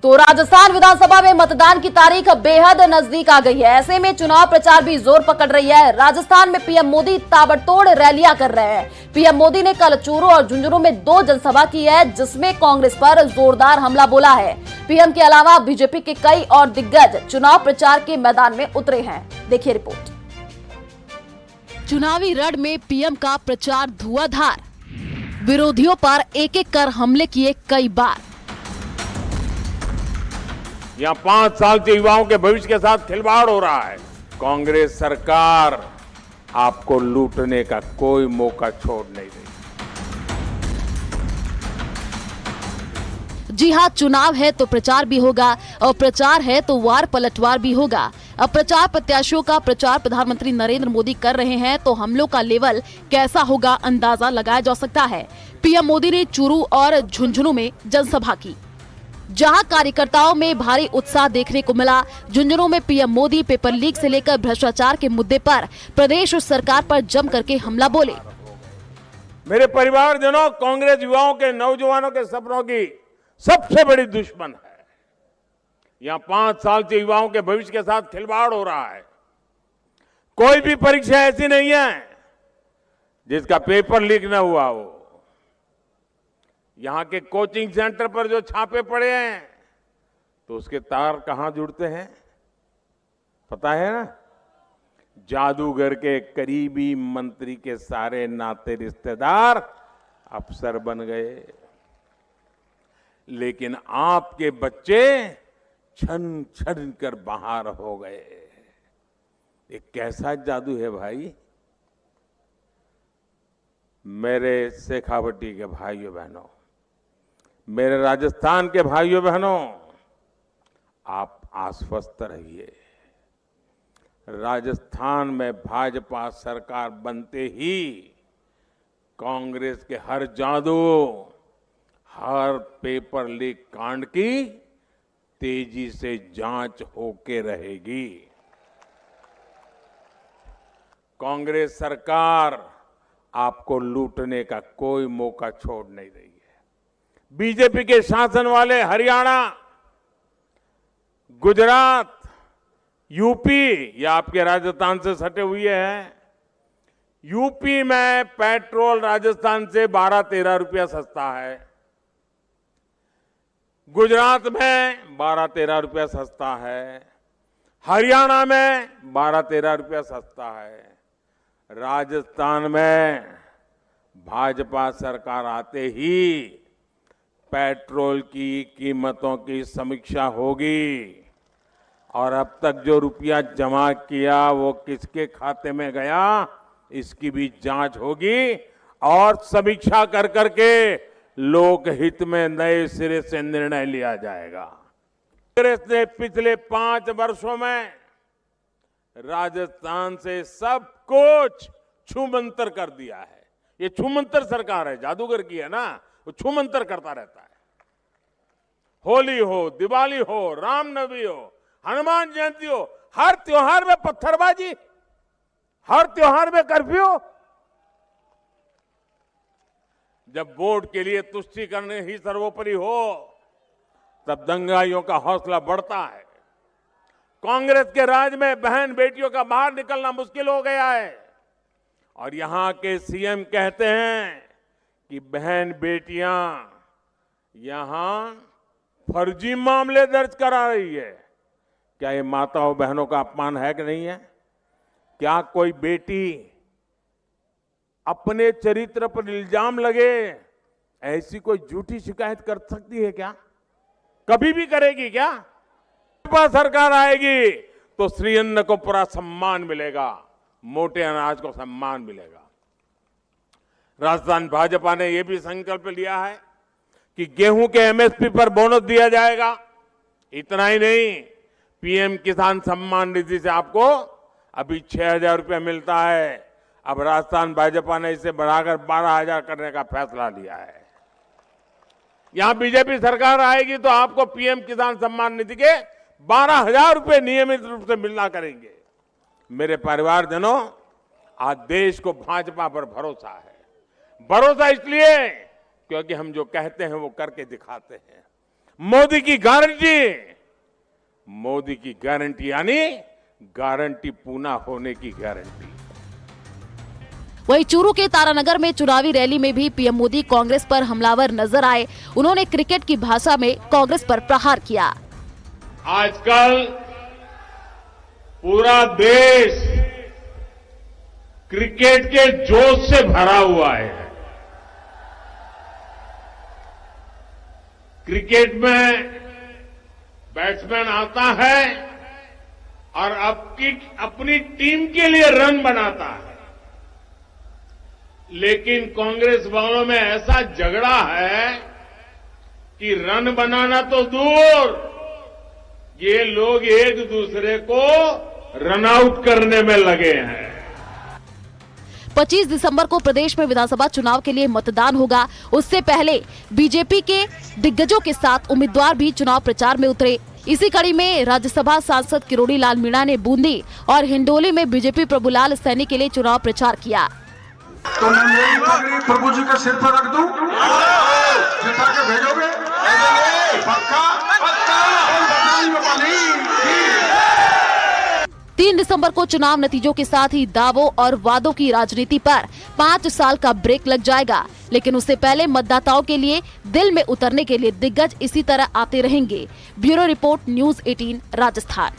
तो राजस्थान विधानसभा में मतदान की तारीख बेहद नजदीक आ गई है। ऐसे में चुनाव प्रचार भी जोर पकड़ रही है। राजस्थान में पीएम मोदी ताबड़तोड़ रैलियां कर रहे हैं। पीएम मोदी ने कल चूरू और झुंझुनू में 2 जनसभा की है, जिसमें कांग्रेस पर जोरदार हमला बोला है। पीएम के अलावा बीजेपी के कई और दिग्गज चुनाव प्रचार के मैदान में उतरे हैं। देखिए रिपोर्ट। चुनावी रण में पीएम का प्रचार धुआंधार, विरोधियों पर एक एक कर हमले किए कई बार। यहाँ 5 साल से युवाओं के भविष्य के साथ खिलवाड़ हो रहा है। कांग्रेस सरकार आपको लूटने का कोई मौका छोड़ नहीं रही। जी हां, चुनाव है तो प्रचार भी होगा और प्रचार है तो वार पलटवार भी होगा। अब प्रचार प्रत्याशियों का प्रचार प्रधानमंत्री नरेंद्र मोदी कर रहे हैं, तो हमलों का लेवल कैसा होगा अंदाजा लगाया जा सकता है। पीएम मोदी ने चूरू और झुंझुनू में जनसभा की, जहां कार्यकर्ताओं में भारी उत्साह देखने को मिला। झुंझुनू में पीएम मोदी पेपर लीक से लेकर भ्रष्टाचार के मुद्दे पर प्रदेश सरकार पर जम करके हमला बोले। मेरे परिवारजनों, कांग्रेस युवाओं के, नौजवानों के सपनों की सबसे बड़ी दुश्मन है। यहाँ 5 साल से युवाओं के भविष्य के साथ खिलवाड़ हो रहा है। कोई भी परीक्षा ऐसी नहीं है जिसका पेपर लीक न हुआ हो। यहां के कोचिंग सेंटर पर जो छापे पड़े हैं, तो उसके तार कहां जुड़ते हैं पता है ना? जादूगर के करीबी मंत्री के सारे नाते रिश्तेदार अफसर बन गए, लेकिन आपके बच्चे छन छन कर बाहर हो गए। ये कैसा जादू है भाई? मेरे शेखावटी के भाइयों बहनों, मेरे राजस्थान के भाइयों बहनों, आप आश्वस्त रहिए। राजस्थान में भाजपा सरकार बनते ही कांग्रेस के हर जादू, हर पेपर लीक कांड की तेजी से जांच होके रहेगी। कांग्रेस सरकार आपको लूटने का कोई मौका छोड़ नहीं रही है। बीजेपी के शासन वाले हरियाणा, गुजरात, यूपी, ये आपके राजस्थान से सटे हुए हैं। यूपी में पेट्रोल राजस्थान से 12-13 रुपया सस्ता है। गुजरात में 12-13 रुपया सस्ता है। हरियाणा में 12-13 रुपया सस्ता है। राजस्थान में भाजपा सरकार आते ही पेट्रोल की कीमतों की समीक्षा होगी और अब तक जो रुपया जमा किया वो किसके खाते में गया, इसकी भी जांच होगी और समीक्षा कर करके लोकहित में नए सिरे से निर्णय लिया जाएगा। कांग्रेस ने पिछले 5 वर्षों में राजस्थान से सब कुछ छूमंतर कर दिया है। ये छूमंतर सरकार है, जादूगर की है ना, वो छूमंतर करता रहता है। होली हो, दिवाली हो, रामनवमी हो, हनुमान जयंती हो, हर त्योहार में पत्थरबाजी, हर त्योहार में कर्फ्यू। जब वोट के लिए तुष्टि करने ही सर्वोपरि हो, तब दंगाइयों का हौसला बढ़ता है। कांग्रेस के राज में बहन बेटियों का बाहर निकलना मुश्किल हो गया है और यहां के सीएम कहते हैं कि बहन बेटियां यहां फर्जी मामले दर्ज करा रही है। क्या ये माताओं बहनों का अपमान है कि नहीं है? क्या कोई बेटी अपने चरित्र पर इल्जाम लगे ऐसी कोई झूठी शिकायत कर सकती है क्या? कभी भी करेगी क्या? भाजपा सरकार आएगी तो श्रीअन्न को पूरा सम्मान मिलेगा, मोटे अनाज को सम्मान मिलेगा। राजस्थान भाजपा ने यह भी संकल्प लिया है कि गेहूं के एमएसपी पर बोनस दिया जाएगा। इतना ही नहीं, पीएम किसान सम्मान निधि से आपको अभी 6,000 रुपया मिलता है। अब राजस्थान भाजपा ने इसे बढ़ाकर 12,000 करने का फैसला लिया है। यहां बीजेपी सरकार आएगी तो आपको पीएम किसान सम्मान निधि के 12,000 रुपये नियमित रूप से मिलना करेंगे। मेरे परिवारजनों, आज देश को भाजपा पर भरोसा है। भरोसा इसलिए क्योंकि हम जो कहते हैं वो करके दिखाते हैं। मोदी की गारंटी, मोदी की गारंटी यानी गारंटी पूना होने की गारंटी। वहीं चूरू के तारानगर में चुनावी रैली में भी पीएम मोदी कांग्रेस पर हमलावर नजर आए। उन्होंने क्रिकेट की भाषा में कांग्रेस पर प्रहार किया। आजकल पूरा देश क्रिकेट के जोश से भरा हुआ है। क्रिकेट में बैट्समैन आता है और अपनी टीम के लिए रन बनाता है, लेकिन कांग्रेस वालों में ऐसा झगड़ा है कि रन बनाना तो दूर, ये लोग एक दूसरे को रन आउट करने में लगे हैं। 25 दिसंबर को प्रदेश में विधानसभा चुनाव के लिए मतदान होगा। उससे पहले बीजेपी के दिग्गजों के साथ उम्मीदवार भी चुनाव प्रचार में उतरे। इसी कड़ी में राज्यसभा सांसद किरोड़ी लाल मीणा ने बूंदी और हिंडोली में बीजेपी प्रभुलाल सैनी के लिए चुनाव प्रचार किया। तो मैं मेरी पगड़ी प्रभु जी के सिर पर रख दूं, जिता के भेजोगे? पक्का? 3 दिसंबर को चुनाव नतीजों के साथ ही दावों और वादों की राजनीति पर 5 साल का ब्रेक लग जाएगा, लेकिन उससे पहले मतदाताओं के लिए दिल में उतरने के लिए दिग्गज इसी तरह आते रहेंगे। Bureau report, news 18 Rajasthan.